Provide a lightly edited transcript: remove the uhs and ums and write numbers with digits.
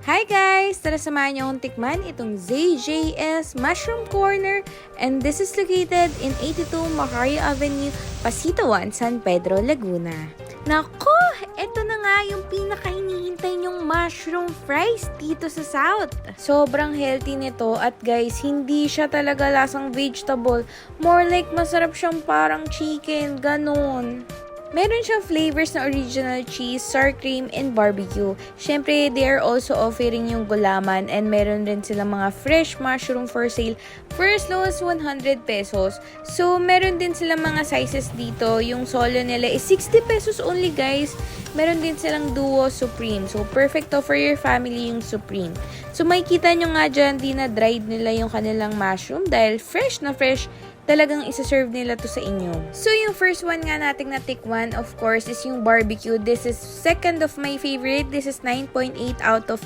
Hi guys! Tara samahan niyo akong tikman itong ZJS Mushroom Corner, and this is located in 82 Macario Avenue, Pasito 1, San Pedro, Laguna. Nako! Ito na nga yung pinaka-hinihintay nyong mushroom fries dito sa South. Sobrang healthy nito at guys, hindi siya talaga lasang vegetable. More like masarap siyang parang chicken, ganun. Meron siyang flavors na original cheese, sour cream, and barbecue. Syempre, they are also offering yung gulaman and meron din silang mga fresh mushroom for sale for as low as 100 pesos. So, meron din silang mga sizes dito. Yung solo nila is 60 pesos only guys. Meron din silang duo supreme. So, perfect to for your family yung supreme. So, makikita nyo nga dyan, di na dried nila yung kanilang mushroom dahil fresh na fresh talagang isa-serve nila to sa inyo. So, yung first one nga nating natikwan, of course, is yung barbecue. This is second of my favorite. This is 9.8 out of